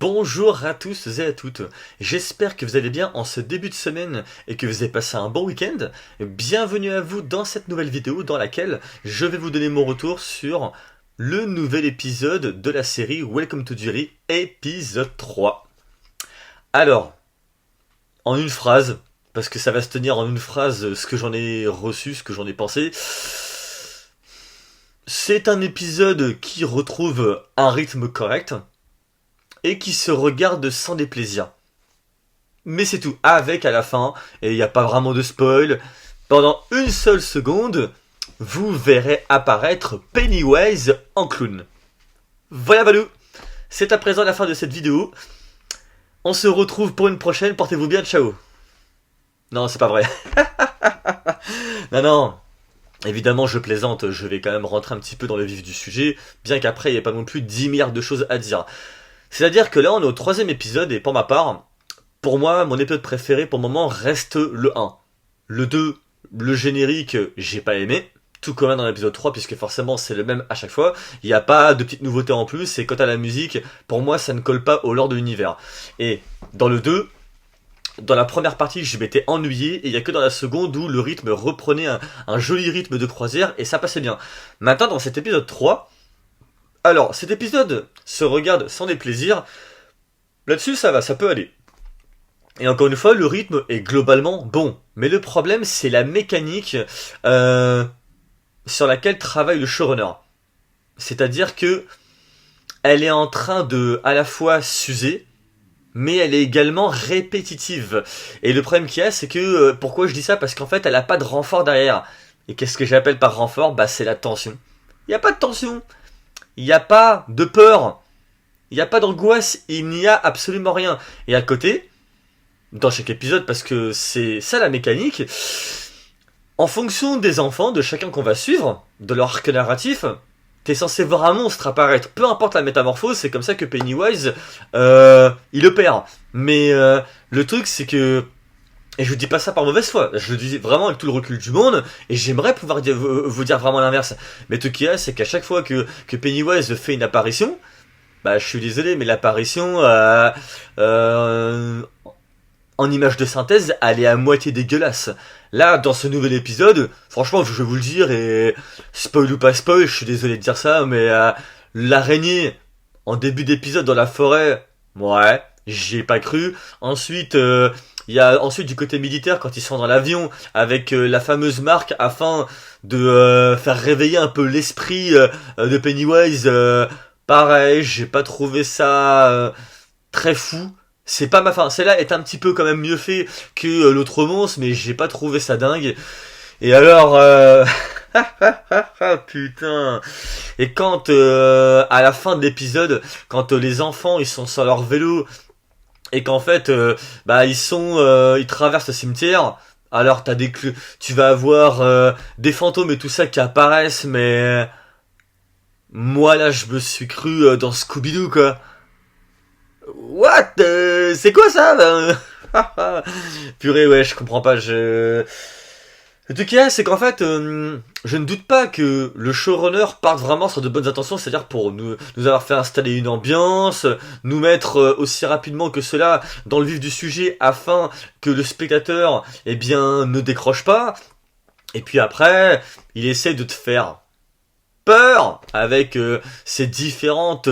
Bonjour à tous et à toutes, j'espère que vous allez bien en ce début de semaine et que vous avez passé un bon week-end. Bienvenue à vous dans cette nouvelle vidéo dans laquelle je vais vous donner mon retour sur le nouvel épisode de la série Welcome to Derry, épisode 3. Alors, en une phrase, parce que ça va se tenir en une phrase ce que j'en ai reçu, ce que j'en ai pensé. C'est un épisode qui retrouve un rythme correct et qui se regarde sans déplaisir. Mais c'est tout, avec à la fin, et il n'y a pas vraiment de spoil, pendant une seule seconde, vous verrez apparaître Pennywise en clown. Voilà Valou, c'est à présent la fin de cette vidéo. On se retrouve pour une prochaine, portez-vous bien, ciao. Non, c'est pas vrai. Non. Évidemment, je plaisante, je vais quand même rentrer un petit peu dans le vif du sujet, bien qu'après, il n'y ait pas non plus 10 milliards de choses à dire. C'est-à-dire que là, on est au 3e épisode, et pour ma part, pour moi, mon épisode préféré pour le moment reste le 1. Le 2, le générique, j'ai pas aimé, tout comme dans l'épisode 3, puisque forcément c'est le même à chaque fois. Il n'y a pas de petites nouveautés en plus, et quant à la musique, pour moi, ça ne colle pas au lore de l'univers. Et dans le 2, dans la première partie, je m'étais ennuyé, et il n'y a que dans la seconde où le rythme reprenait un joli rythme de croisière, et ça passait bien. Maintenant, dans cet épisode 3, alors, cet épisode se regarde sans déplaisir. Là-dessus, ça va, ça peut aller. Et encore une fois, le rythme est globalement bon. Mais le problème, c'est la mécanique sur laquelle travaille le showrunner. C'est-à-dire que elle est en train de, à la fois, s'user, mais elle est également répétitive. Et le problème qu'il y a, c'est que, pourquoi je dis ça? Parce qu'en fait, elle n'a pas de renfort derrière. Et qu'est-ce que j'appelle par renfort? Bah, c'est la tension. Il n'y a pas de tension. Il n'y a pas de peur, il n'y a pas d'angoisse, il n'y a absolument rien. Et à côté, dans chaque épisode, parce que c'est ça la mécanique, en fonction des enfants, de chacun qu'on va suivre, de leur arc narratif, t'es censé voir un monstre apparaître. Peu importe la métamorphose, c'est comme ça que Pennywise, il opère. Mais le truc, c'est que... Et je vous dis pas ça par mauvaise foi, je le dis vraiment avec tout le recul du monde, et j'aimerais pouvoir vous dire vraiment l'inverse. Mais tout qu'il y a, c'est qu'à chaque fois que Pennywise fait une apparition, bah je suis désolé, mais l'apparition en image de synthèse, elle est à moitié dégueulasse. Là, dans ce nouvel épisode, franchement, je vais vous le dire, et spoil ou pas spoil, je suis désolé de dire ça, mais l'araignée, en début d'épisode dans la forêt, ouais, j'y ai pas cru. Ensuite... il y a ensuite du côté militaire quand ils sont dans l'avion avec la fameuse marque afin de faire réveiller un peu l'esprit de Pennywise. Pareil, j'ai pas trouvé ça très fou. C'est pas ma fin. Celle-là est un petit peu quand même mieux fait que l'autre monstre, mais j'ai pas trouvé ça dingue. Et alors, putain. Et quand à la fin de l'épisode, quand les enfants ils sont sur leur vélo. Et qu'en fait, ils traversent le cimetière. Alors tu vas avoir des fantômes et tout ça qui apparaissent, mais moi là, je me suis cru dans Scooby-Doo quoi. What? C'est quoi ça? Purée, ouais, je comprends pas. Le truc qu'il y a, c'est qu'en fait, je ne doute pas que le showrunner parte vraiment sur de bonnes intentions, c'est-à-dire pour nous avoir fait installer une ambiance, nous mettre aussi rapidement que cela dans le vif du sujet afin que le spectateur, eh bien, ne décroche pas. Et puis après, il essaie de te faire peur avec ses différentes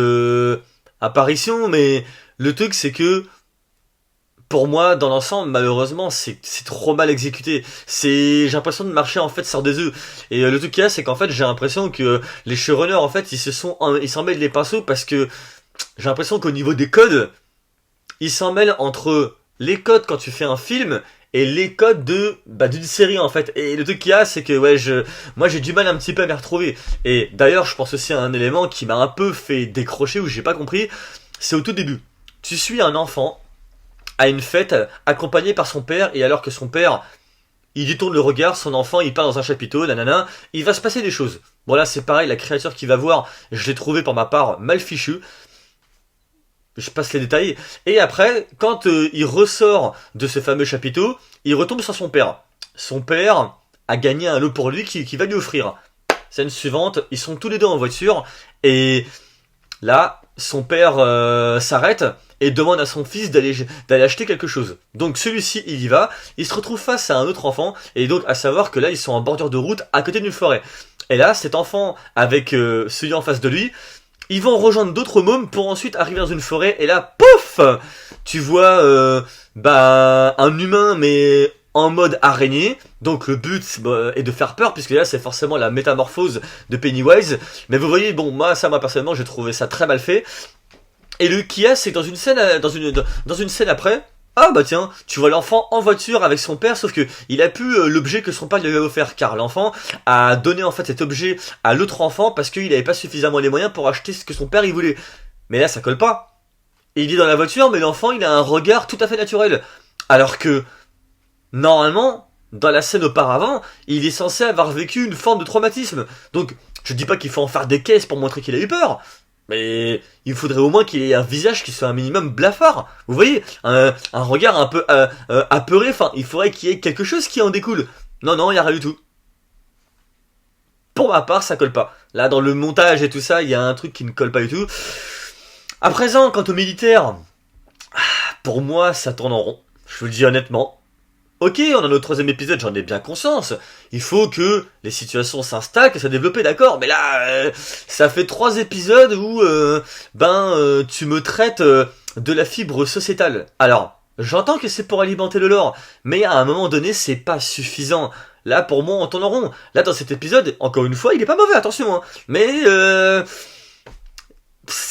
apparitions, mais le truc c'est que pour moi, dans l'ensemble, malheureusement, c'est trop mal exécuté. J'ai l'impression de marcher en fait sur des œufs. Et le truc qu'il y a, c'est qu'en fait, j'ai l'impression que les showrunners, en fait, ils s'en mêlent les pinceaux parce que j'ai l'impression qu'au niveau des codes, ils s'en mêlent entre les codes quand tu fais un film et les codes d'une série en fait. Et le truc qu'il y a, c'est que moi j'ai du mal un petit peu à m'y retrouver. Et d'ailleurs, je pense aussi à un élément qui m'a un peu fait décrocher où j'ai pas compris. C'est au tout début. Tu suis un enfant à une fête accompagné par son père, et alors que son père il détourne le regard, son enfant il part dans un chapiteau, nanana, il va se passer des choses. Bon là c'est pareil, la créature qu'il va voir, je l'ai trouvé pour ma part mal fichu. Je passe les détails. Et après, quand il ressort de ce fameux chapiteau, il retombe sur son père. Son père a gagné un lot pour lui qui va lui offrir. Scène suivante, ils sont tous les deux en voiture, et là son père s'arrête et demande à son fils d'aller acheter quelque chose. Donc celui-ci, il y va, il se retrouve face à un autre enfant, et donc à savoir que là, ils sont en bordure de route à côté d'une forêt. Et là, cet enfant, avec celui en face de lui, ils vont rejoindre d'autres mômes pour ensuite arriver dans une forêt, et là, pouf, tu vois un humain, mais en mode araignée. Donc le but est de faire peur, puisque là c'est forcément la métamorphose de Pennywise. Mais vous voyez, bon, moi personnellement j'ai trouvé ça très mal fait. Et le Kia, c'est que dans une scène, dans une scène après, ah bah tiens, tu vois l'enfant en voiture avec son père, sauf que il a plus l'objet que son père lui avait offert, car l'enfant a donné en fait cet objet à l'autre enfant parce qu'il avait pas suffisamment les moyens pour acheter ce que son père il voulait. Mais là ça colle pas. Et il est dans la voiture, mais l'enfant il a un regard tout à fait naturel. Alors que, normalement, dans la scène auparavant, il est censé avoir vécu une forme de traumatisme. Donc, je dis pas qu'il faut en faire des caisses pour montrer qu'il a eu peur, mais il faudrait au moins qu'il ait un visage qui soit un minimum blafard. Vous voyez, un regard un peu apeuré, enfin, il faudrait qu'il y ait quelque chose qui en découle. Non, non, il n'y a rien du tout. Pour ma part, ça colle pas. Là, dans le montage et tout ça, il y a un truc qui ne colle pas du tout. À présent, quant aux militaires, pour moi, ça tourne en rond. Je vous le dis honnêtement. Ok, on a notre troisième épisode, j'en ai bien conscience. Il faut que les situations s'installent, que ça développe, d'accord. Mais là, ça fait 3 épisodes où, tu me traites de la fibre sociétale. Alors, j'entends que c'est pour alimenter le lore, mais à un moment donné, c'est pas suffisant. Là, pour moi, on tourne en rond. Là, dans cet épisode, encore une fois, il est pas mauvais, attention, hein. Mais,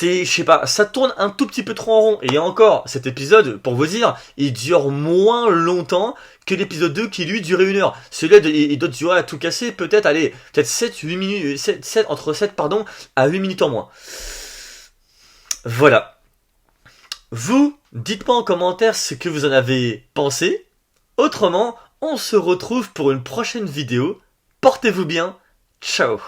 je sais pas, ça tourne un tout petit peu trop en rond. Et encore, cet épisode, pour vous dire, il dure moins longtemps que l'épisode 2 qui lui durait 1 heure. Celui-là, il doit durer à tout casser, peut-être 7-8 minutes, entre 7 à 8 minutes en moins. Voilà. Vous, dites-moi en commentaire ce que vous en avez pensé. Autrement, on se retrouve pour une prochaine vidéo. Portez-vous bien. Ciao.